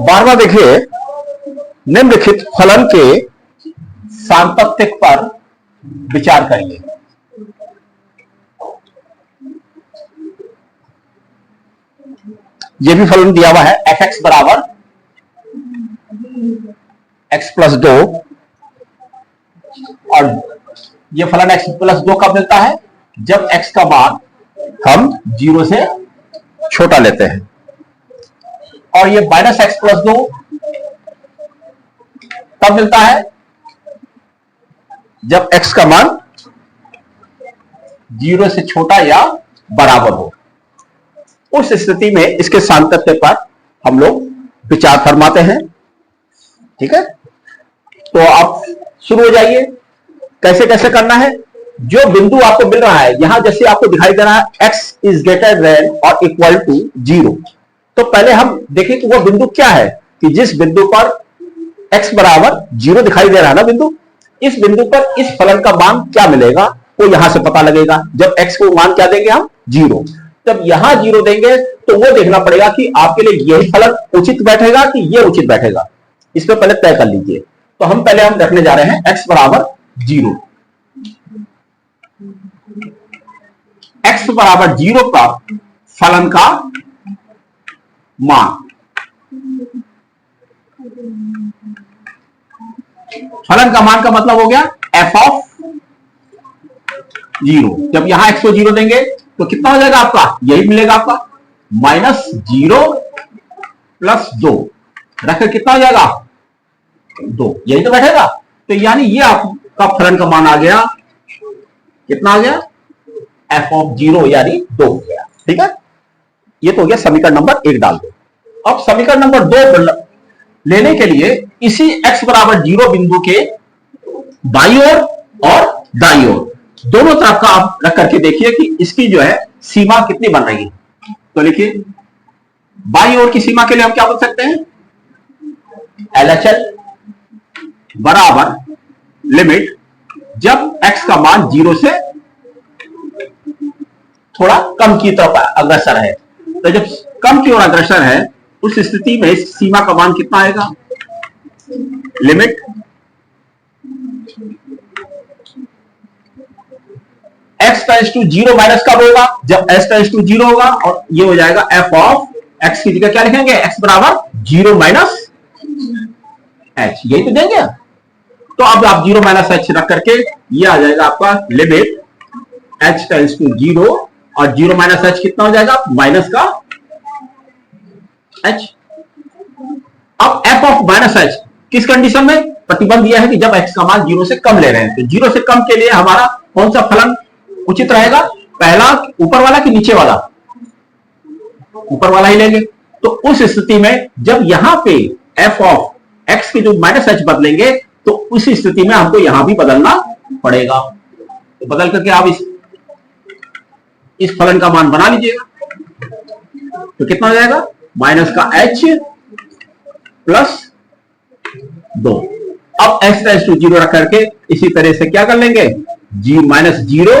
12वां देखिए, निम्नलिखित फलन के सांतत्तिक पर विचार करिए। यह भी फलन दिया हुआ है, एफ एक्स बराबर एक्स प्लस 2, और यह फलन एक्स प्लस 2 कब मिलता है? जब एक्स का मान हम 0 से छोटा लेते हैं। और ये माइनस एक्स प्लस 2 तब मिलता है जब एक्स का मान 0 से छोटा या बराबर हो। उस स्थिति में इसके सांतत्य पर हम लोग विचार फरमाते हैं। ठीक है, तो आप शुरू हो जाइए। कैसे कैसे करना है? जो बिंदु आपको मिल रहा है, यहां जैसे आपको दिखाई दे रहा है x इज ग्रेटर देन और इक्वल टू 0, तो पहले हम देखें कि वो बिंदु क्या है, कि जिस बिंदु पर x बराबर 0 दिखाई दे रहा है ना बिंदु, इस बिंदु पर इस फलन का मान क्या मिलेगा वो यहां से पता लगेगा। जब x को मान क्या देंगे हम? 0। जब यहां 0 देंगे तो वो देखना पड़ेगा कि आपके लिए यही फलन उचित बैठेगा कि ये उचित बैठेगा। इस पर पहले तय कर लीजिए। तो हम पहले रखने जा रहे हैं x बराबर 0। x बराबर 0 पर फलन का मान, फलन का मान का मतलब हो गया f ऑफ 0। जब यहां x को 0 देंगे तो कितना हो जाएगा आपका? यही मिलेगा आपका, -0 प्लस 2 रखकर कितना हो जाएगा? 2। यही तो बैठेगा। तो यानी ये आपका फलन का मान आ गया, कितना आ गया? f ऑफ 0 यानी 2 हो गया। ठीक है, ये तो हो गया समीकरण नंबर 1 डाल दो। अब समीकरण नंबर 2 लेने के लिए इसी x बराबर 0 बिंदु के बाईं ओर और दाईं ओर दोनों तरफ का आप रख करके देखिए कि इसकी जो है सीमा कितनी बन रही है। तो लिखिए, बाईं ओर की सीमा के लिए हम क्या बोल सकते हैं? LHL बराबर लिमिट जब x का मान 0 से थोड़ा कम की तरफ अग्रसर है। तो जब कम की ओर अग्रसर है उस स्थिति में सीमा का मान कितना आएगा? Limit x tends to 0 minus कब होगा? जब s टेंड्स टू 0 होगा, और ये हो जाएगा f ऑफ x की जगह क्या लिखेंगे? x बराबर 0 माइनस h, यही तो देंगे। तो अब आप 0 माइनस h रख करके ये आ जाएगा आपका लिमिट h टेंड्स टू 0, और 0 माइनस h कितना हो जाएगा? माइनस का h। अब f ऑफ माइनस h किस कंडीशन में? प्रतिबंध यह है कि जब x का मान 0 से कम ले रहे हैं। तो 0 से कम के लिए हमारा कौन सा फलन उचित रहेगा? पहला ऊपर वाला कि नीचे वाला? ऊपर वाला ही लेंगे। तो उस स्थिति में जब यहां पे f ऑफ x के जो माइनस h बदलेंगे तो उस स्थिति में हमको यहां भी बदलना पड़ेगा। तो बदल करके आप इस फलन का मान बना लीजिएगा। तो कितना हो जाएगा? माइनस का h प्लस 2। अब x टेंड्स टू 0 रख करके इसी तरह से क्या कर लेंगे? माइनस 0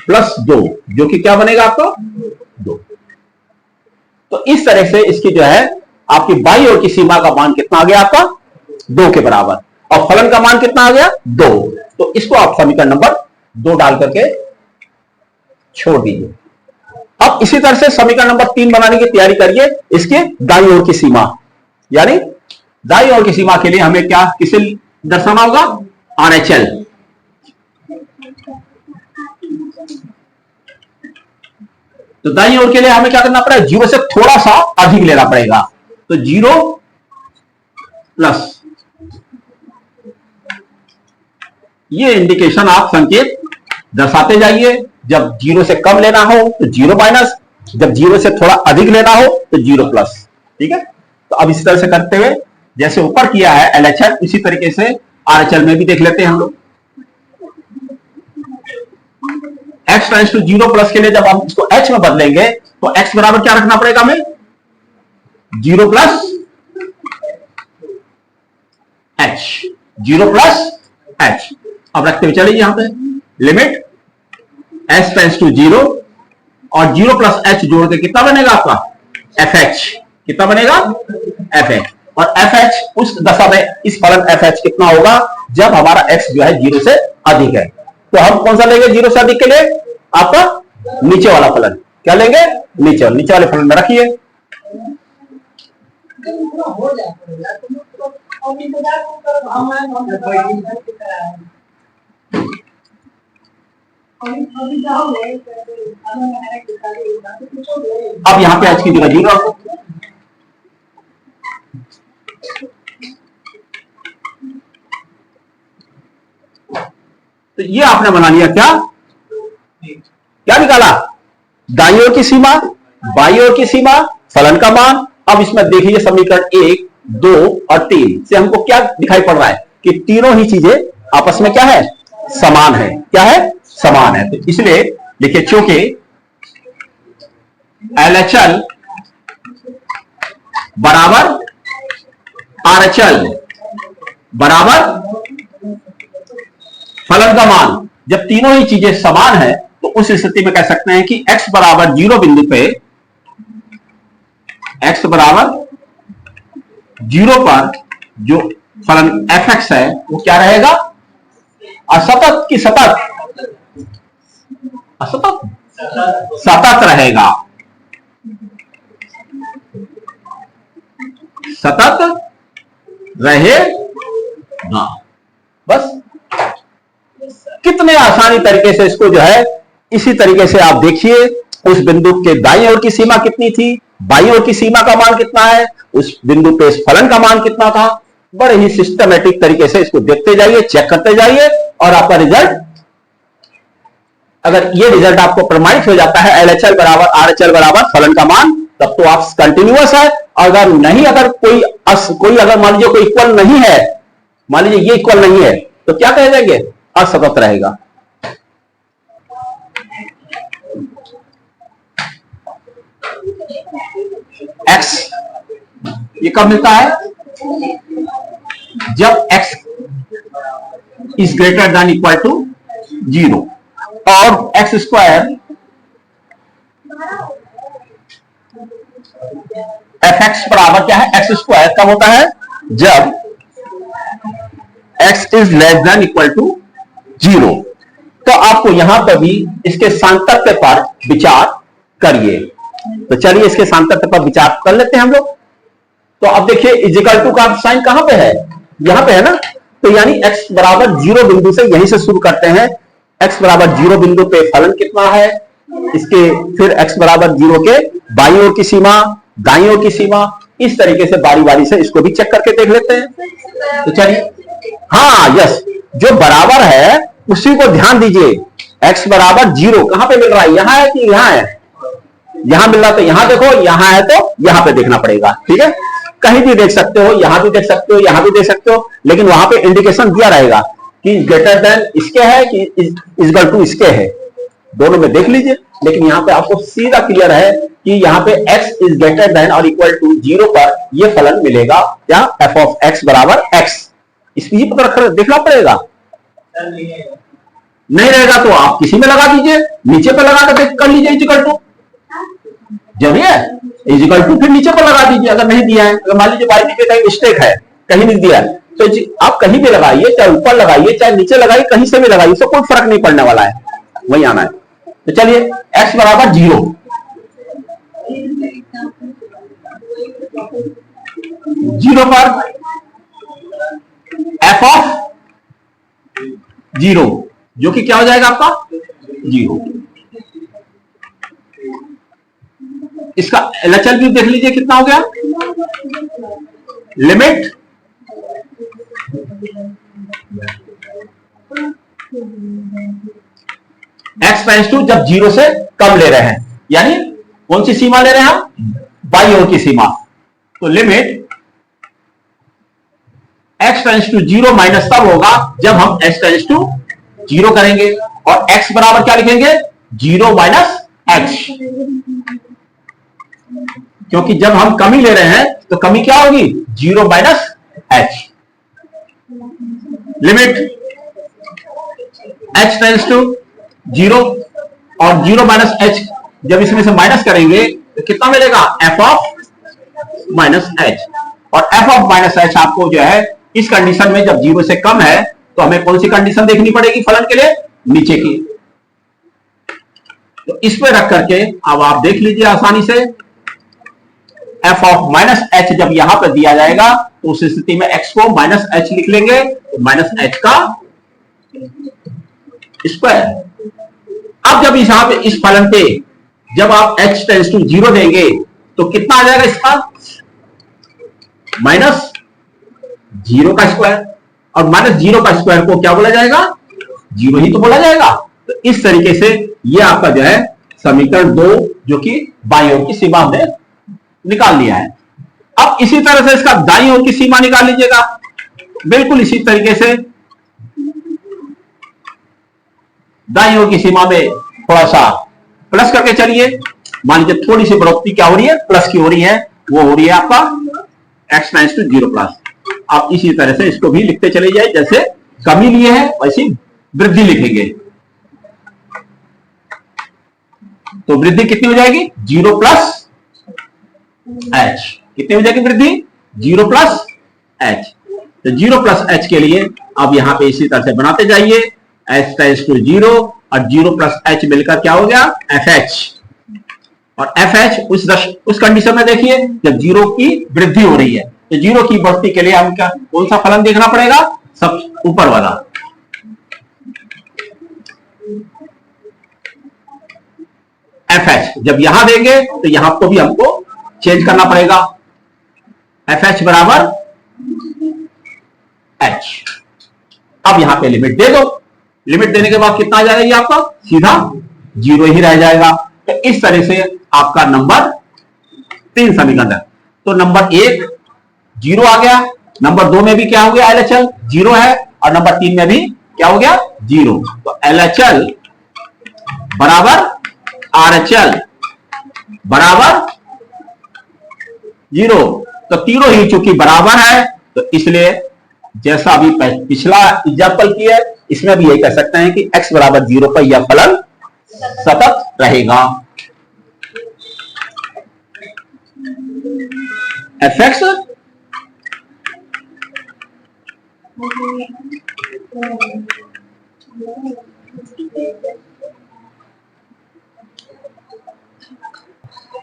प्लस 2, जो कि क्या बनेगा आपका? 2। तो इस तरह से इसकी जो है आपकी बाईं ओर की सीमा का मान कितना आ गया आपका? 2 के बराबर, और फलन का मान कितना आ गया? 2। तो इसको आप समीकरण नंबर 2 डाल करके छोड़ दीजिए। अब इसी तरह से समीकरण नंबर 3 बनाने की तैयारी करिए। इसके दाईं ओर की सीमा, यानी दाईं ओर की सीमा के लिए हमें क्या किसे दर्शाना होगा? RHL। तो दाईं ओर के लिए हमें क्या करना पड़ेगा? 0 से थोड़ा सा अधिक लेना पड़ेगा। तो 0 प्लस, ये इंडिकेशन आप संकेत दर्शाते जाइए। जब 0 से कम लेना हो तो 0 माइनस, जब 0 से थोड़ा अधिक लेना हो तो 0 प्लस। ठीक है, तो अब इस तरह से करते हुए जैसे ऊपर किया है LHL, इसी तरीके से RHL में भी देख लेते हैं हम लोग। x टेंड्स टू 0 प्लस के लिए जब हम इसको h में बदलेंगे तो x बराबर क्या रखना पड़ेगा हमें? 0 प्लस h, 0 प्लस h। अब रखते हुए चलिए यहां पे लिमिट s टेंड्स टू 0 और 0 प्लस h जोड़ के कितना बनेगा आपका fh। कितना बनेगा fh। और fh उस दशा में इस फलन fh कितना होगा जब हमारा x जो है 0 से अधिक है। तो हम कौन सा लेंगे 0 से अधिक के लिए? आपका नीचे वाला फलन। क्या लेंगे? नीचे वाले फलन में रखिए। अब यहां पे h की जगह 0। तो ये आपने बना लिया क्या? क्या निकाला? दाईं ओर की सीमा, बाईं ओर की सीमा, फलन का मान। अब इसमें देखिए समीकरण 1, 2 और 3 से हमको क्या दिखाई पड़ रहा है कि तीनों ही चीजें आपस में क्या है? समान है। क्या है? समान है। तो इसलिए देखिए चूंकि LHL बराबर RHL बराबर फलन का मान, जब तीनों ही चीजें समान है तो उस स्थिति में कह सकते हैं कि x बराबर 0 बिंदु पे, x बराबर 0 पर जो फलन fx है वो क्या रहेगा? असतत की सतत? असतत, सतत रहेगा। सतत रहेगा। बस कितने आसानी तरीके से इसको जो है, इसी तरीके से आप देखिए उस बिंदु के दाईं ओर की सीमा कितनी थी, बाईं ओर की सीमा का मान कितना है, उस बिंदु पे इस फलन का मान कितना था। बड़े ही सिस्टमैटिक तरीके से इसको देखते जाइए, चेक करते जाइए और आपका रिजल्ट, अगर ये रिजल्ट आपको प्रमाणित हो जाता है LHL बराबर RHL बराबर फलन का मान, तब तो आप कंटिन्यूअस है। अगर नहीं, अगर कोई अगर मान लीजिए कोई इक्वल नहीं है, मान लीजिए ये इक्वल नहीं है, तो क्या कह जाएंगे? असतत रहेगा। x ये कब मिलता है? जब x is greater than equal to 0 और x स्क्वायर fx बराबर क्या है? x स्क्वायर कब होता है? जब x is less than equal to 0। तो आपको यहां पर भी इसके सांतत्य पर विचार करिए। तो चलिए इसके सांतत्य पर विचार कर लेते हैं हम लोग। तो अब देखिए इजिकल टू का साइन कहां पे है? यहां पे है ना। तो यानी x बराबर 0 बिंदु से यहीं से शुरू करते हैं। x बराबर 0 बिंदु पे फलन कितना है इसके, फिर x बराबर 0 के बाईं ओर की सीमा, दाईं ओर की सीमा, इस तरीके से बारी बारी से इसको भी चेक करके देख लेते हैं। तो चलिए, हाँ यस, जो बराबर है उसी को ध्यान दीजिए। x बराबर 0 कहां पे मिल रहा है? यहां है कि यहां है? यहां मिल रहा तो यहां देखो, यहां है तो यहां पे देखना पड़ेगा। ठीक है, कहीं भी देख सकते हो, यहां भी देख सकते हो, यहां भी देख सकते हो, लेकिन वहां पे इंडिकेशन दिया रहेगा कि ग्रेटर देन इसके है कि इक्वल टू इसके है, दोनों में देख लीजिए। लेकिन यहां पे आपको सीधा क्लियर है कि यहां पे x इज ग्रेटर देन और इक्वल टू 0 पर ये फलन मिलेगा, क्या? f ऑफ x बराबर x। इसकी ही पता देखना पड़ेगा। नहीं रहेगा तो आप किसी में लगा दीजिए, नीचे पे लगा कर कर लीजिए इक्वल टू, जब ये इक्वल टू फिर नीचे पर लगा दीजिए। अगर नहीं दिया है, अगर मान लीजिए बाई पे कहीं मिस्टेक है, कहीं नहीं दिया है, तो आप कहीं भी लगाइए, चाहे ऊपर लगाइए चाहे नीचे लगाइए, कहीं से भी लगाइए, इससे कोई फर्क नहीं पड़ने वाला है, वही आना है। तो चलिए x बराबर 0, 0 पर f ऑफ 0 जो कि क्या हो जाएगा आपका 0। इसका LHL भी देख लीजिए कितना हो गया। लिमिट x टेंड्स टू, जब 0 से कम ले रहे हैं, यानी कौन सी सीमा ले रहे हैं हम? बाईं ओर की सीमा। तो limit x tends to 0 minus तब होगा जब हम x टेंड्स टू 0 करेंगे, और x बराबर क्या लिखेंगे? 0 माइनस h, क्योंकि जब हम कमी ले रहे हैं तो कमी क्या होगी? 0 minus h। Limit h tends to 0 और 0 माइनस h जब इसमें से माइनस करेंगे तो कितना मिलेगा, एफ ऑफ माइनस एच। और एफ ऑफ माइनस एच आपको जो है इस कंडीशन में जब 0 से कम है तो हमें कौन सी कंडीशन देखनी पड़ेगी फलन के लिए, नीचे की। तो इस पे रख करके अब आप देख लीजिए आसानी से, एफ ऑफ माइनस एच जब यहां पर दिया जाएगा तो उस स्थिति में एक्स को माइनस एच लिख लेंगे, तो माइनस एच का स्क्वायर। अब जब यहां पे इस फलन पे जब आप h टेंस टू 0 देंगे तो कितना आ जाएगा इसका, माइनस 0 का स्क्वायर। और माइनस 0 का स्क्वायर को क्या बोला जाएगा, 0 ही तो बोला जाएगा। तो इस तरीके से ये आपका जो है समीकरण 2 जो कि बाईं ओर की सीमा हमने निकाल लिया है। अब इसी तरह से इसका दाईं ओर की सीमा निकाल लीजिएगा, बिल्कुल इसी तरीके से दाईं ओर की सीमा में थोड़ा सा प्लस करके चलिए। मान लीजिए थोड़ी सी बढ़ोतरी क्या हो रही है, प्लस की हो रही है, वो हो रही है आपका x टेंस टू 0 प्लस। आप इसी तरह से इसको भी लिखते चले जाए, जैसे कमी लिए है वैसी वृद्धि लिखेंगे। तो वृद्धि कितनी हो जाएगी, 0 प्लस h। कितनी हो जाएगी वृद्धि, 0 प्लस h। तो 0 प्लस h के लिए अब यहां पे इसी तरह से बनाते जाइए, h टेंस टू 0 और 0 प्लस h मिलकर क्या हो गया, fh। और fh उस कंडीशन में देखिए जब 0 की वृद्धि हो रही है, तो 0 की बढ़ती के लिए हम क्या कौन सा फलन देखना पड़ेगा, सब ऊपर वाला। fh जब यहां देंगे तो यहां को भी हमको चेंज करना पड़ेगा, fh बराबर h। अब यहां पे लिमिट दे दो, लिमिट देने के बाद कितना आ जाएगा, ये आपका सीधा 0 ही रह जाएगा। तो इस तरह से आपका नंबर 3 समीकरण है। तो नंबर 1 0 आ गया, नंबर 2 में भी क्या हो गया, LHL 0 है, और नंबर 3 में भी क्या हो गया, 0। तो LHL बराबर RHL बराबर 0। तो तीनों ही चूंकि बराबर है, तो इसलिए जैसा अभी पिछला एग्जाम्पल किया है, इसमें भी यही कह सकते हैं कि x बराबर 0 पर यह फलन सतत रहेगा। fx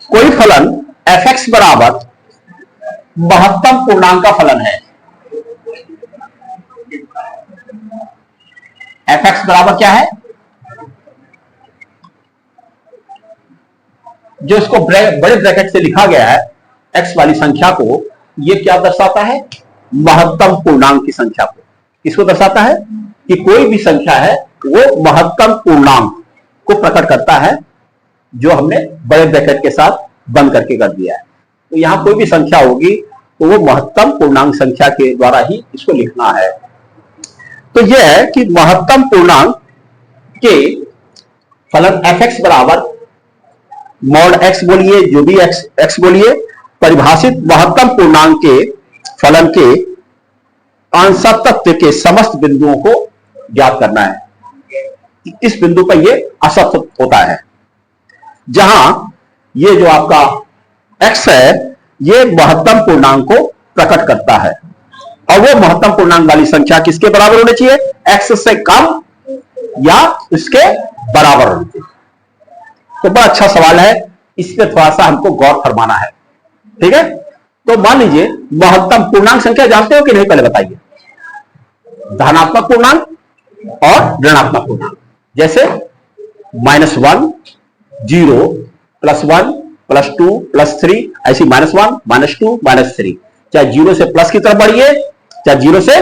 कोई फलन fx बराबर महत्तम पूर्णांक का फलन है। fx बराबर क्या है, जो इसको बड़े ब्रैकेट से लिखा गया है x वाली संख्या को, यह क्या दर्शाता है, महत्तम पूर्णांक की संख्या को। किसको दर्शाता है कि कोई भी संख्या है वो महत्तम पूर्णांक को प्रकट करता है, जो हमने बड़े ब्रैकेट के साथ बंद करके कर दिया है। तो यहां कोई भी संख्या होगी तो वो महत्तम पूर्णांक संख्या के द्वारा ही इसको लिखना है। तो यह है कि महत्तम पूर्णांक के फलन fx बराबर मॉड x बोलिए, जो भी x बोलिए, परिभाषित महत्तम पूर्णांक के फलन के अंश तत्व के समस्त बिंदुओं को ज्ञात करना है। इस बिंदु पर यह असत होता है, जहां ये जो आपका x है ये महत्तम पूर्णांक को प्रकट करता है, और वो महत्तम पूर्णांक वाली संख्या किसके बराबर होनी चाहिए, x से कम या उसके बराबर होनी चाहिए। तो बड़ा अच्छा सवाल है, इस पर थोड़ा सा हमको गौर फरमाना है, ठीक है। तो मान लीजिए महत्तम पूर्णांक संख्या जानते हो कि नहीं, पहले बताइए। धनात्मक पूर्णांक और ऋणात्मक पूर्णांक, जैसे -1 0 +1 +2 +3, ऐसी -1 -2 -3, चाहे 0 से प्लस की तरफ बढ़िए चाहे 0 से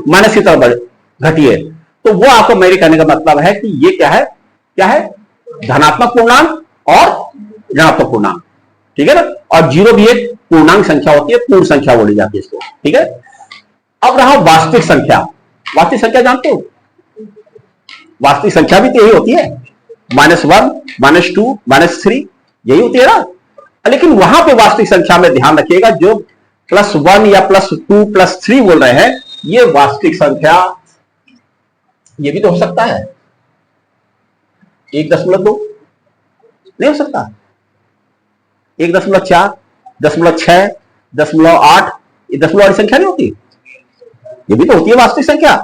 माइनस की तरफ घटिए। तो वो आपको मेरे कहने का मतलब है कि ये क्या है धनात्मक पूर्णांक और ऋणात्मक पूर्णांक, ठीक है ना। और 0 भी एक पूर्णांक संख्या होती है, पूर्ण संख्या बोली जाती है इसको, ठीक है। अब रहा वास्तविक संख्या। वास्तविक संख्या जानते हो, वास्तविक संख्या भी तो यही होती है, -1 -2 -3, यही होती है ना। लेकिन वहां पे वास्तविक संख्या में ध्यान रखिएगा, जो +1 या +2 +3 बोल रहे हैं, ये वास्तविक संख्या ये भी तो हो सकता है 1.2, नहीं हो सकता। 1.4, 0.6, 0.8, ये दशमलव वाली संख्या नहीं होती, ये भी तो होती है वास्तविक संख्या।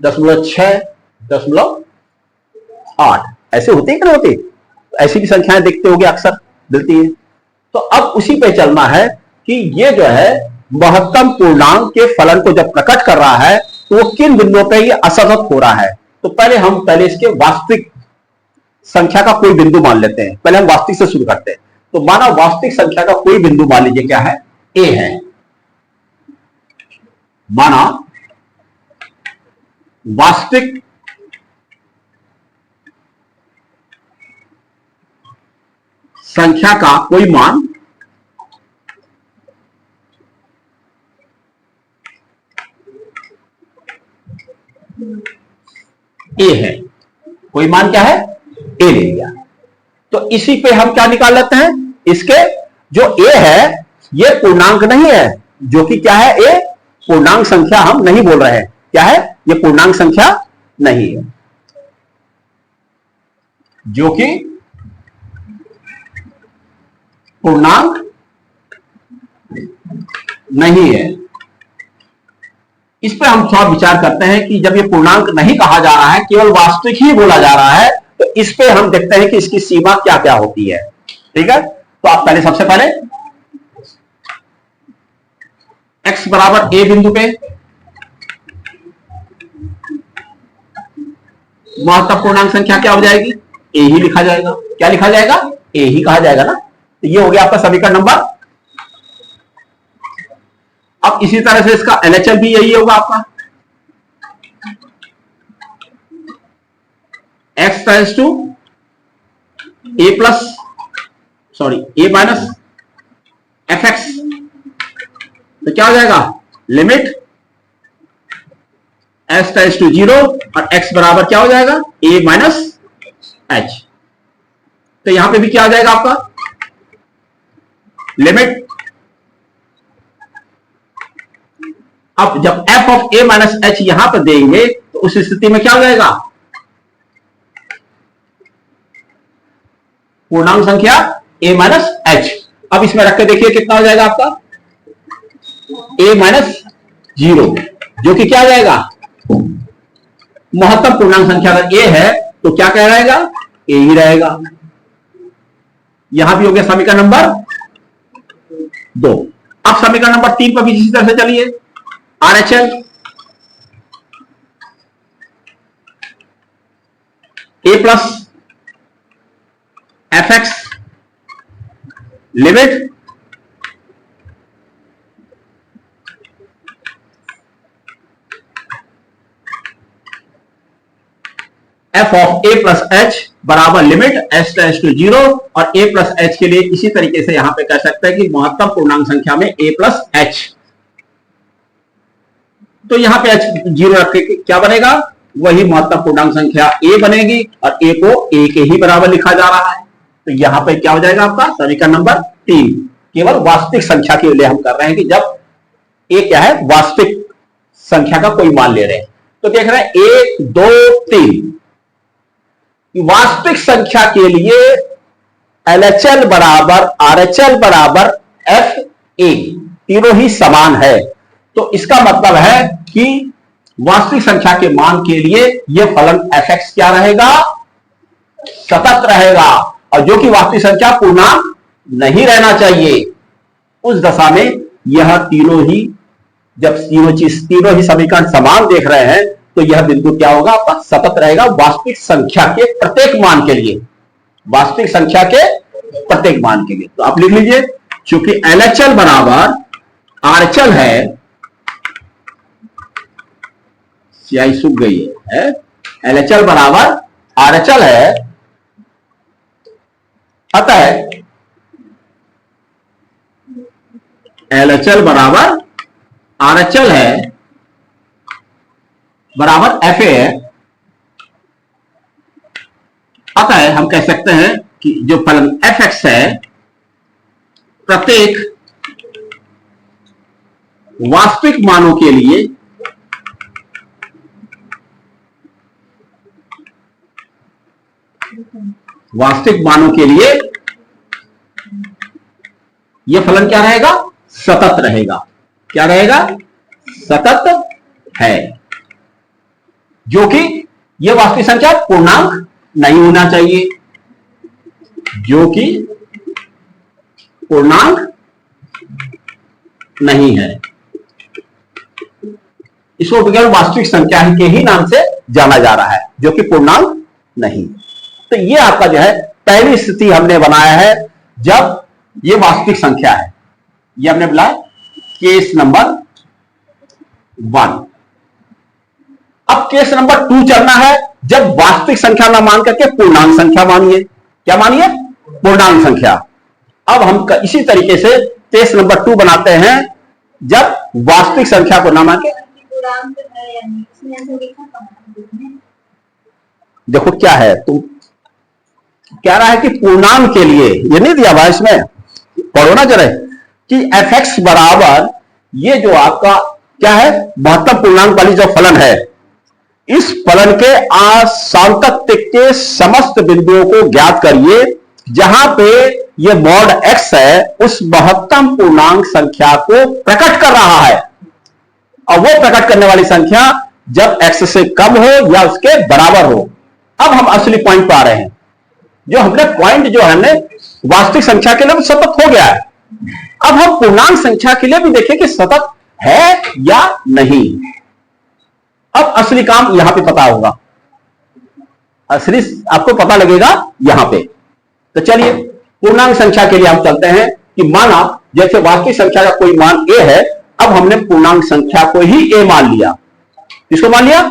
0.6, 0.8 ऐसे होते हैं कि नहीं होते? ऐसी भी संख्याएं देखते होंगे, अक्सर मिलती है। तो अब उसी पे चलना है कि ये जो है महत्तम पूर्णांक के फलन को जब प्रकट कर रहा है तो वो किन बिंदुओं पे ये असतत हो रहा है। तो पहले इसके वास्तविक संख्या का कोई बिंदु मान लेते हैं। पहले हम वास्तविक से शुरू करते हैं। तो माना वास्तविक संख्या का कोई बिंदु मान लीजिए क्या है, ए है। माना वास्तविक संख्या का कोई मान ए है, कोई मान क्या है, ए ले लिया। तो इसी पे हम क्या निकाल लेते हैं, इसके जो ए है ये पूर्णांक नहीं है, जो कि क्या है, ए पूर्णांक संख्या हम नहीं बोल रहे हैं। क्या है, ये पूर्णांक संख्या नहीं है, जो कि पूर्णांक नहीं है। इस पे हम थोड़ा विचार करते हैं कि जब ये पूर्णांक नहीं कहा जा रहा है, केवल वास्तविक ही बोला जा रहा है, तो इस पे हम देखते हैं कि इसकी सीमा क्या क्या होती है। ठीक है, तो आप पहले सबसे पहले x बराबर a बिंदु पे महत्तम पूर्णांक संख्या क्या हो जाएगी, a ही लिखा जाएगा। क्या लिखा जाएगा, a ही कहा जाएगा ना। तो ये हो गया आपका समीकरण नंबर। अब इसी तरह से इसका LHL भी यही होगा आपका, x tends to a plus a minus fx। तो क्या हो जाएगा, लिमिट s टेंड्स टू 0 और x बराबर क्या हो जाएगा, a माइनस h। तो यहां पे भी क्या हो जाएगा आपका, लिमिट। अब जब f of a minus h यहां पर देंगे तो उस स्थिति में क्या हो जाएगा, पूर्णांक संख्या a माइनस h। अब इसमें रख के देखिए कितना हो जाएगा आपका, a माइनस 0, जो कि क्या हो जाएगा, महत्तम पूर्णांक संख्या अगर a है तो क्या कह रहेगा, a ही रहेगा। यहां भी हो गया समीकरण नंबर 2। अब समीकरण नंबर 3 पर भी इसी तरह से चलिए। RHL a plus fx limit f of a plus h बराबर लिमिट s टेंड्स टू 0 और a प्लस h के लिए इसी तरीके से यहां पे कह सकते हैं कि महत्तम पूर्णांक संख्या में a प्लस h। तो यहां पे h 0 रख के क्या बनेगा, वही महत्तम पूर्णांक संख्या a बनेगी और a को a के ही बराबर लिखा जा रहा है। तो यहां पे क्या हो जाएगा आपका समीकरण नंबर 3। केवल वास्तविक संख्या के लिए हम कर रहे हैं कि जब a क्या है, वास्तविक संख्या का कोई मान ले रहे हैं। तो देख रहे हैं 1 2 3 वास्तविक संख्या के लिए LHL बराबर RHL बराबर FA, तीनों ही समान है। तो इसका मतलब है कि वास्तविक संख्या के मान के लिए यह फलन fx क्या रहेगा, सतत रहेगा। और जो कि वास्तविक संख्या पूर्णांक नहीं रहना चाहिए, उस दशा में यह तीनों ही, जब तीनों ही समीकरण समान देख रहे हैं तो यह बिंदु क्या होगा, आपका सतत रहेगा वास्तविक संख्या के प्रत्येक मान के लिए, वास्तविक संख्या के प्रत्येक मान के लिए। तो आप लिख लीजिए, चूंकि LHL बराबर RHL है, स्याही सूख गई है, LHL बराबर RHL है, अतः LHL बराबर RHL है बराबर FA है। अतः हम कह सकते हैं कि जो फलन fx है प्रत्येक वास्तविक मानों के लिए वास्तविक मानों के लिए यह फलन क्या रहेगा? सतत रहेगा। क्या रहेगा? सतत है, जो कि यह वास्तविक संख्या पूर्णांक नहीं होना चाहिए, जो कि पूर्णांक नहीं है। इसको केवल वास्तविक संख्या के ही नाम से जाना जा रहा है, जो कि पूर्णांक नहीं। तो ये आपका जो है पहली स्थिति हमने बनाया है जब ये वास्तविक संख्या है। ये हमने बोला केस नंबर 1। अब केस नंबर 2 चलना है, जब वास्तविक संख्या ना मान करके पूर्णांक संख्या मानिए। क्या मानिए? पूर्णांक संख्या। अब हम इसी तरीके से केस नंबर 2 बनाते हैं, जब वास्तविक संख्या को ना मान के। देखो क्या है, तुम कह रहा है कि पूर्णांक के लिए, ये नहीं दिया हुआ इसमें, पढ़ो ना जरा, कि f(x) बराबर ये जो आपका क्या है, महत्तम पूर्णांक वाली जो फलन है, इस फलन के आसांतत्य के समस्त बिंदुओं को ज्ञात करिए जहां पे ये मॉड x है उस महत्तम पूर्णांक संख्या को प्रकट कर रहा है, और वो प्रकट करने वाली संख्या जब x से कम हो या उसके बराबर हो। अब हम असली पॉइंट पर आ रहे हैं। जो हमने पॉइंट जो हमने वास्तविक संख्या के लिए भी सतत हो गया है, अब हम पूर्णांक संख्या के लिए भी देखें कि सतत है या नहीं। अब असली काम यहां पे पता होगा, असली आपको पता लगेगा यहां पे। तो चलिए पूर्णांक संख्या के लिए हम चलते हैं कि माना जैसे वास्तविक संख्या का कोई मान a है, अब हमने पूर्णांक संख्या को ही a मान लिया। किसको मान लिया?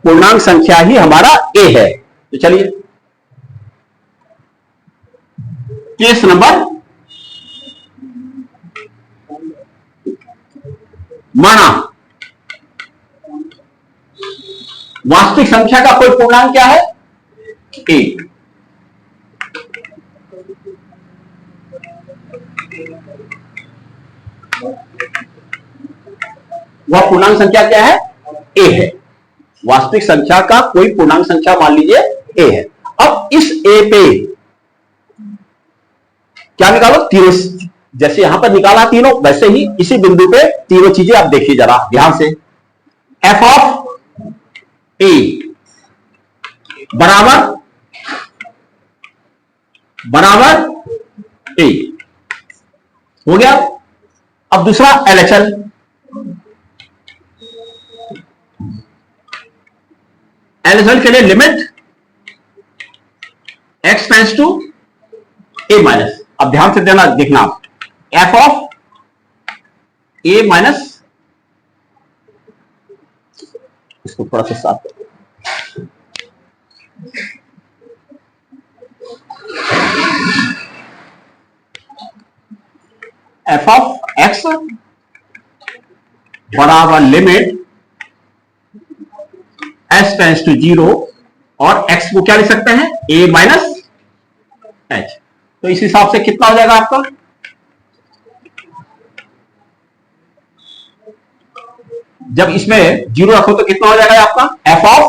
पूर्णांक संख्या ही हमारा a है। तो चलिए केस नंबर, माना वास्तविक संख्या का कोई पूर्णांक क्या है? a। वह पूर्णांक संख्या क्या है? a है। वास्तविक संख्या का कोई पूर्णांक संख्या मान लीजिए a है। अब इस a पे क्या निकालो? तीनों, जैसे यहां पर निकाला तीनों, वैसे ही इसी बिंदु पे तीनों चीजें आप देखिए जरा ध्यान से। f ऑफ a बराबर a हो गया। अब दूसरा LHL, LHL के लिए limit x tends to a minus. अब ध्यान से देना, देखना f ऑफ a माइनस, इसको थोड़ा सा साफ करो। f ऑफ x बराबर लिमिट s टेंड्स टू 0, और x को क्या लिख सकते हैं? a minus h। तो इस हिसाब से कितना हो जाएगा आपका? जब इसमें 0 रखो तो कितना हो जाएगा आपका? f ऑफ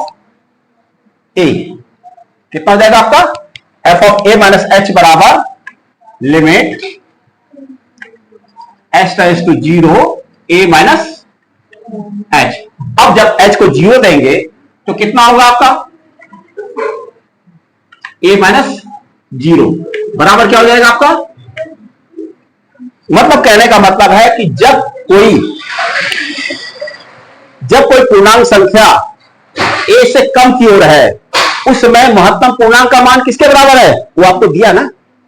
a कितना हो जाएगा आपका? f of a minus h बराबर limit s tends to 0 a minus h। अब जब h को 0 देंगे तो कितना होगा आपका? a माइनस 0 बराबर क्या हो जाएगा आपका? मतलब कहने का मतलब है कि जब कोई पूर्णांक संख्या a से कम की ओर है, उस समय महत्तम पूर्णांक का मान किसके बराबर है? वो आपको दिया ना,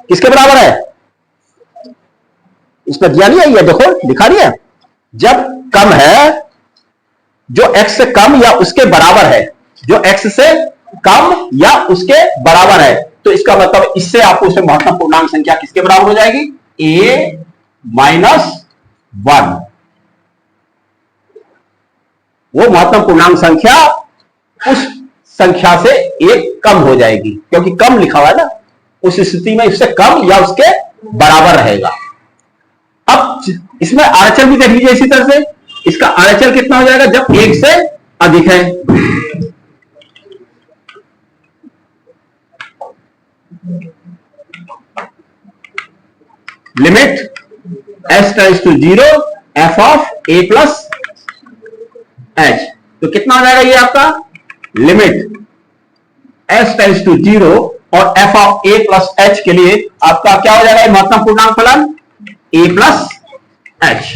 किसके बराबर है? इसमें दिया नहीं है, ये देखो दिखा रही है। जब कम है, जो x से कम या उसके बराबर है, जो x से कम या उसके बराबर है, तो इसका मतलब इससे आपको उसमें महत्तम पूर्णांक संख्या किसके बराबर हो जाएगी? a minus 1। वो महत्तम पूर्णांक संख्या उस संख्या से एक कम हो जाएगी, क्योंकि कम लिखा हुआ है ना, उस स्थिति में इससे कम या उसके बराबर रहेगा। अब इसमें आरएचएल भी देख लीजिए इसी तरह से। इसका आरएचएल कितना हो जाएगा? जब 1 से अधिक है। Limit s tends to 0 f of a plus h। तो कितना हो जाएगा ये आपका लिमिट s टेंड्स टू 0 और f of a plus h के लिए आपका क्या हो जाएगा महत्तम पूर्णांक फलन a प्लस h।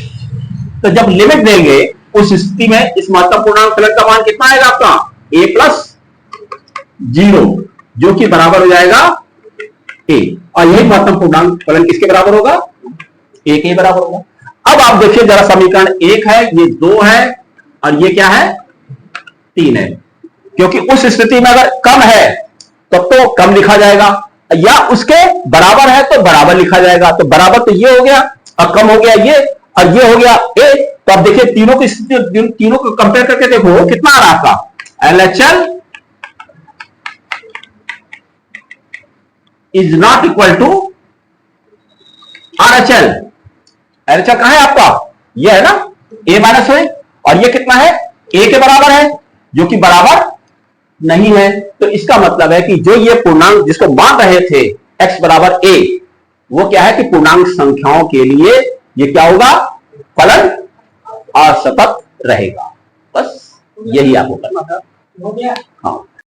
तो जब लिमिट देंगे उस स्थिति में इस महत्तम पूर्णांक फलन का मान कितना आएगा आपका a प्लस 0 जो कि बराबर हो जाएगा a। और यही महत्तम पूर्णांक फलन किसके बराबर होगा a के बराबर होगा। अब आप देखिए जरा समीकरण 1 है, ये 2 है और ये क्या है 3 है। क्योंकि उस स्थिति में अगर कम है तो कम लिखा जाएगा या उसके बराबर है तो बराबर लिखा जाएगा। तो बराबर तो ये हो गया और कम हो गया ये और ये हो गया a। तो अब देखिए तीनों की स्थिति, तीनों को कंपेयर करके देखो कितना आ रहा आपका LHL is not equal to RHL। LHL कहां है आपका ये है ना a माइनस है और ये कितना है a के बराबर है जो कि बराबर नहीं है। तो इसका मतलब है कि जो ये पूर्णांक जिसको मान रहे थे x बराबर a वो क्या है कि पूर्णांक संख्याओं के लिए ये क्या होगा फलन असतत रहेगा। बस यही आपको करना था। हाँ